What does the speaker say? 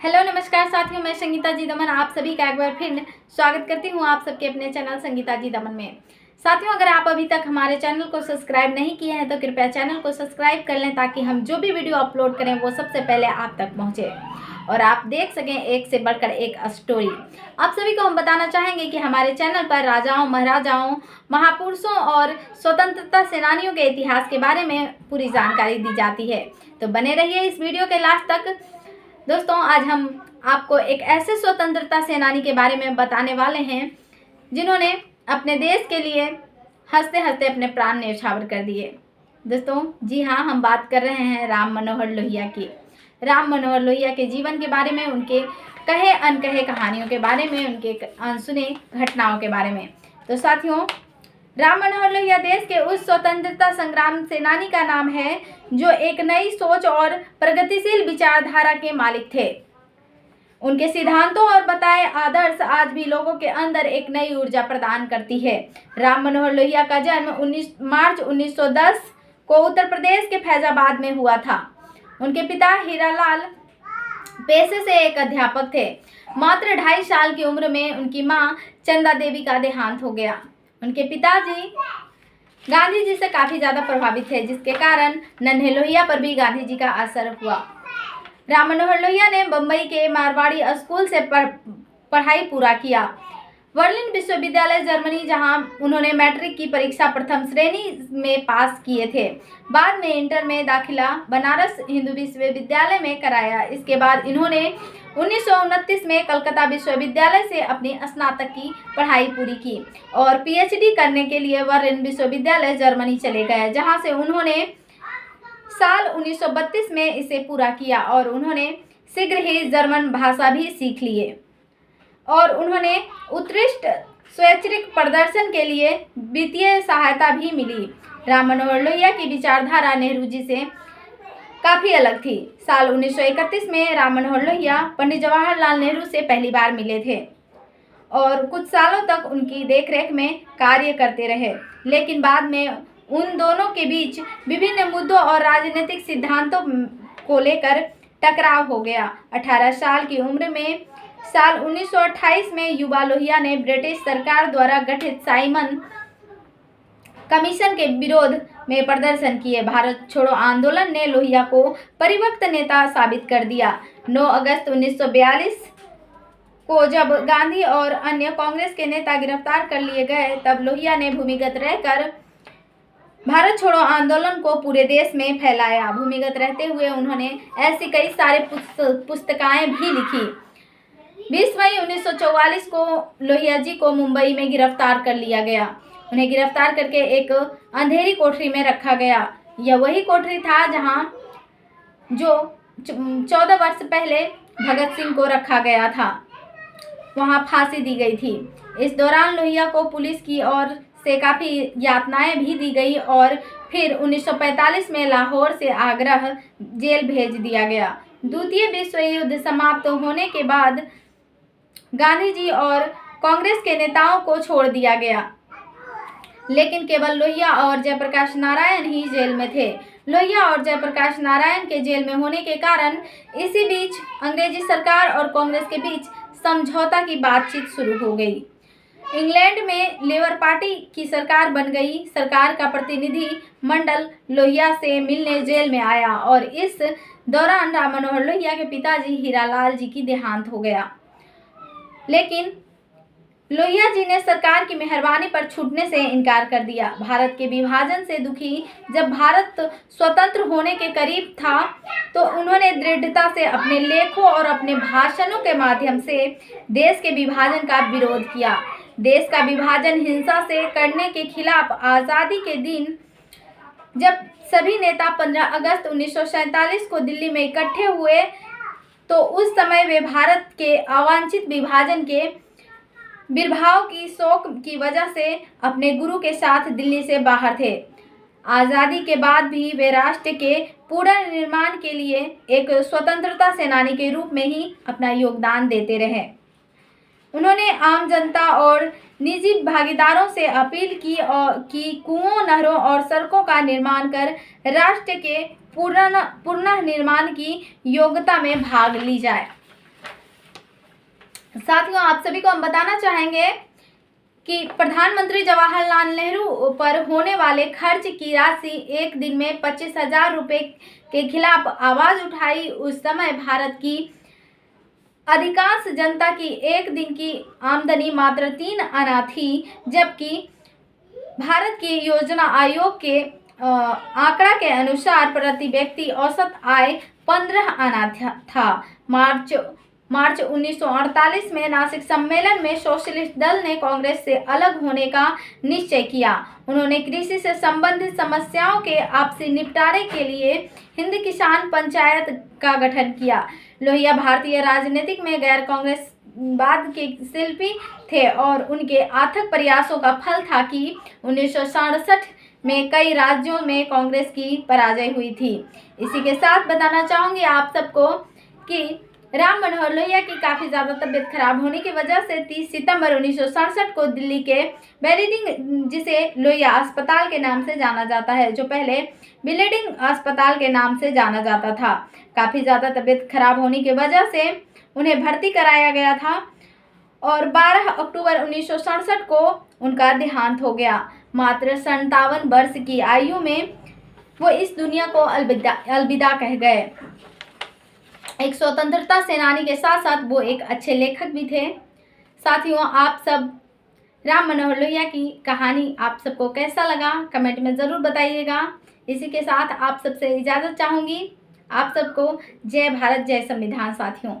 Hello नमस्कार साथियों, मैं संगीता जी दमन आप सभी का एक बार फिर स्वागत करती हूँ आप सबके अपने चैनल संगीता जी दमन में। साथियों, अगर आप अभी तक हमारे चैनल को सब्सक्राइब नहीं किए हैं तो कृपया चैनल को सब्सक्राइब कर लें ताकि हम जो भी वीडियो अपलोड करें वो सबसे पहले आप तक पहुँचे और आप देख सकें एक से बढ़कर एक स्टोरी। आप सभी को हम बताना चाहेंगे कि हमारे चैनल पर राजाओं, महाराजाओं, महापुरुषों और स्वतंत्रता सेनानियों के इतिहास के बारे में पूरी जानकारी दी जाती है। तो बने रहिए इस वीडियो के लास्ट तक। दोस्तों, आज हम आपको एक ऐसे स्वतंत्रता सेनानी के बारे में बताने वाले हैं जिन्होंने अपने देश के लिए हंसते हंसते अपने प्राण न्यौछावर कर दिए। दोस्तों, जी हाँ, हम बात कर रहे हैं राम मनोहर लोहिया की। राम मनोहर लोहिया के जीवन के बारे में, उनके कहे अनकहे कहानियों के बारे में, उनके अनसुने घटनाओं के बारे में। तो साथियों, राम मनोहर लोहिया देश के उस स्वतंत्रता संग्राम सेनानी का नाम है जो एक नई सोच और प्रगतिशील विचारधारा के मालिक थे। उनके सिद्धांतों और बताए आदर्श आज भी लोगों के अंदर एक नई ऊर्जा प्रदान करती है। राम मनोहर लोहिया का जन्म 19 मार्च 1910 को उत्तर प्रदेश के फैजाबाद में हुआ था। उनके पिता हीरालाल पेशे से एक अध्यापक थे। मात्र 2.5 साल की उम्र में उनकी मां चंदा देवी का देहांत हो गया। उनके पिताजी गांधी जी से काफ़ी ज़्यादा प्रभावित थे, जिसके कारण नन्हे लोहिया पर भी गांधी जी का असर हुआ। राम मनोहर लोहिया ने बम्बई के मारवाड़ी स्कूल से पढ़ाई पूरा किया। बर्लिन विश्वविद्यालय जर्मनी, जहां उन्होंने मैट्रिक की परीक्षा प्रथम श्रेणी में पास किए थे। बाद में इंटर में दाखिला बनारस हिंदू विश्वविद्यालय में कराया। इसके बाद इन्होंने 1929 में कलकत्ता विश्वविद्यालय से अपनी स्नातक की पढ़ाई पूरी की और पीएचडी करने के लिए बर्लिन विश्वविद्यालय जर्मनी चले गए, जहां से उन्होंने साल 1932 में इसे पूरा किया और उन्होंने शीघ्र ही जर्मन भाषा भी सीख लिए और उन्होंने उत्कृष्ट शैक्षणिक प्रदर्शन के लिए वित्तीय सहायता भी मिली। राम मनोहर लोहिया की विचारधारा नेहरू जी से काफ़ी अलग थी। साल 1931 में राम मनोहर लोहिया पंडित जवाहरलाल नेहरू से पहली बार मिले थे और कुछ सालों तक उनकी देखरेख में कार्य करते रहे, लेकिन बाद में उन दोनों के बीच विभिन्न मुद्दों और राजनीतिक सिद्धांतों को लेकर टकराव हो गया। 18 साल की उम्र में साल 1928 में युवा लोहिया ने ब्रिटिश सरकार द्वारा गठित साइमन कमीशन के विरोध में प्रदर्शन किए। भारत छोड़ो आंदोलन ने लोहिया को परिपक्व नेता साबित कर दिया। 9 अगस्त 1942 को जब गांधी और अन्य कांग्रेस के नेता गिरफ्तार कर लिए गए, तब लोहिया ने भूमिगत रहकर भारत छोड़ो आंदोलन को पूरे देश में फैलाया। भूमिगत रहते हुए उन्होंने ऐसी कई सारे पुस्तकें भी लिखी। 20 मई 1944 को लोहिया जी को मुंबई में गिरफ्तार कर लिया गया। उन्हें गिरफ्तार करके एक अंधेरी कोठरी में रखा गया। यह वही कोठरी था जहां जो 14 वर्ष पहले भगत सिंह को रखा गया था। वहां फांसी दी गई थी। इस दौरान लोहिया को पुलिस की ओर से काफ़ी यातनाएं भी दी गई और फिर 1945 में लाहौर से आगरा जेल भेज दिया गया। द्वितीय विश्व युद्ध समाप्त होने के बाद गांधी जी और कांग्रेस के नेताओं को छोड़ दिया गया, लेकिन केवल लोहिया और जयप्रकाश नारायण ही जेल में थे। लोहिया और जयप्रकाश नारायण के जेल में होने के कारण इसी बीच अंग्रेजी सरकार और कांग्रेस के बीच समझौता की बातचीत शुरू हो गई। इंग्लैंड में लेबर पार्टी की सरकार बन गई। सरकार का प्रतिनिधि मंडल लोहिया से मिलने जेल में आया और इस दौरान राम मनोहर लोहिया के पिताजी हीरालाल जी की देहांत हो गया, लेकिन लोहिया जी ने सरकार की मेहरबानी पर छूटने से इनकार कर दिया। भारत के विभाजन से दुखी जब भारत स्वतंत्र होने के करीब था, तो उन्होंने दृढ़ता से अपने लेखों और अपने भाषणों के माध्यम से देश के विभाजन का विरोध किया। देश का विभाजन हिंसा से करने के खिलाफ आज़ादी के दिन जब सभी नेता 15 अगस्त 1947 को दिल्ली में इकट्ठे हुए, तो उस समय वे भारत के अवांछित विभाजन के विर्भाव की शोक की वजह से अपने गुरु के साथ दिल्ली से बाहर थे। आज़ादी के बाद भी वे राष्ट्र के पुनर्निर्माण के लिए एक स्वतंत्रता सेनानी के रूप में ही अपना योगदान देते रहे। उन्होंने आम जनता और निजी भागीदारों से अपील की कि कुओं, नहरों और सड़कों का निर्माण कर राष्ट्र के पुनर्निर्माण की योग्यता में भाग ली जाए। साथियों, आप सभी को हम बताना चाहेंगे कि प्रधानमंत्री जवाहरलाल नेहरू पर होने वाले खर्च की राशि एक दिन में 25,000 रुपये के खिलाफ आवाज उठाई। उस समय भारत की अधिकांश जनता की एक दिन की आमदनी मात्र 3 आना थी, जबकि भारत की योजना आयोग के आंकड़ा के अनुसार प्रति व्यक्ति औसत आय 15 आना था। मार्च 1948 में नासिक सम्मेलन में सोशलिस्ट दल ने कांग्रेस से अलग होने का निश्चय किया। उन्होंने कृषि से संबंधित समस्याओं के आपसी निपटारे के लिए हिंद किसान पंचायत का गठन किया। लोहिया भारतीय राजनीतिक में गैर कांग्रेसवाद के शिल्पी थे और उनके अथक प्रयासों का फल था कि 1967 में कई राज्यों में कांग्रेस की पराजय हुई थी। इसी के साथ बताना चाहूँगी आप सबको कि राम मनोहर लोहिया की काफ़ी ज़्यादा तबीयत खराब होने की वजह से 30 सितंबर 1967 को दिल्ली के बेलीडिंग, जिसे लोहिया अस्पताल के नाम से जाना जाता है, जो पहले बिलेडिंग अस्पताल के नाम से जाना जाता था, काफ़ी ज़्यादा तबीयत खराब होने की वजह से उन्हें भर्ती कराया गया था और 12 अक्टूबर 1967 को उनका देहांत हो गया। मात्र 57 वर्ष की आयु में वो इस दुनिया को अलविदा कह गए। एक स्वतंत्रता सेनानी के साथ साथ वो एक अच्छे लेखक भी थे। साथियों, आप सब राम मनोहर लोहिया की कहानी आप सबको कैसा लगा कमेंट में ज़रूर बताइएगा। इसी के साथ आप सबसे इजाज़त चाहूँगी। आप सबको जय भारत, जय संविधान साथियों।